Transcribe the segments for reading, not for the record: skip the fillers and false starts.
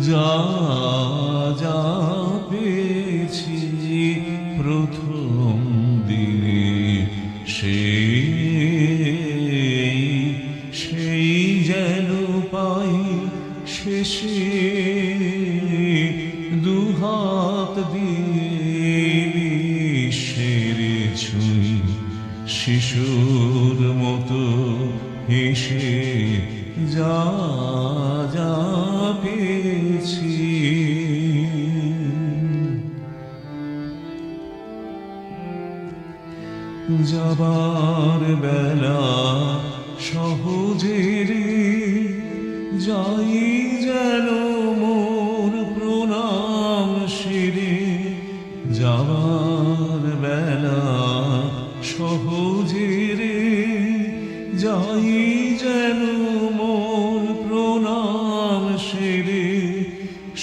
যা যা পেয়েছি প্রথম দিনে সেই যেন পাই শেষে দুহাত দিয়ে বিশ্বের ছুঁই শিশুর মতো হেসে যা যা পেয়েছি। যাবার বেলা সহজে রে যাই যেন মোর প্রণাম সেরে। যাবার বেলা সহজে রে যাই যেন মোর প্রণাম সেরে।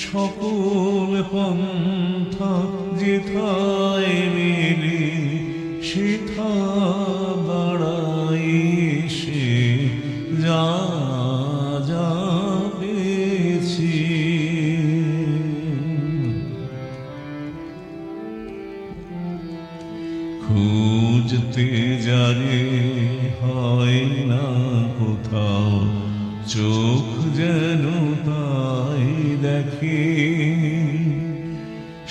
সকল পন্থা যেথায় মেলে সেথা বাড়াই সে যা যা পেয়েছি। খুঁজতে যারে হয় না কোথাও চোখ যেন তাই দেখে।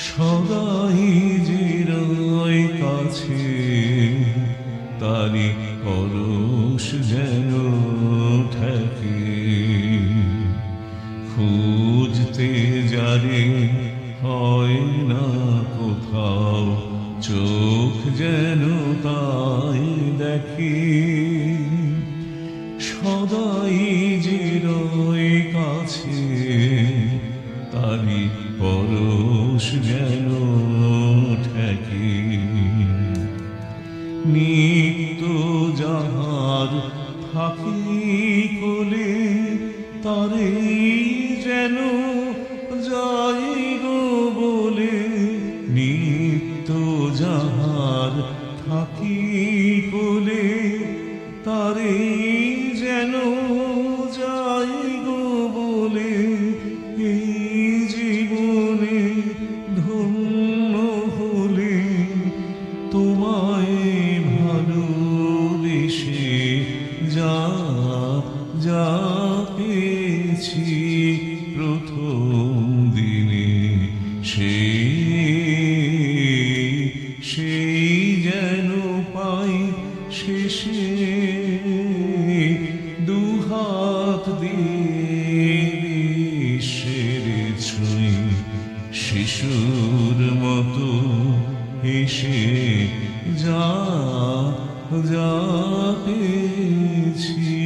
সদাই জিরায় কাছে তারি পরশ যেন ঠেকে। খুঁজতে যারে হয় না কোথাও চোখ যেন তাই দেখে। সদাই জিরায় কাছে তারি পরশ যেন ঠেকে। নিত্য যাহার থাকি কোলে তারে যেন যাই গো বলে। নিত্য যাহার থাকি কোলে তারে যেন যাই গো বলে। এই জীবনে ধন্য হলে তোমায় ভালোবেসে যা যা পেয়েছি প্রথম দিনে সেই যেন পাই শেষে দুহাত দিয়ে বিশ্বের ছুঁই শিশুর মতো হেসে যা যা পেয়েছি।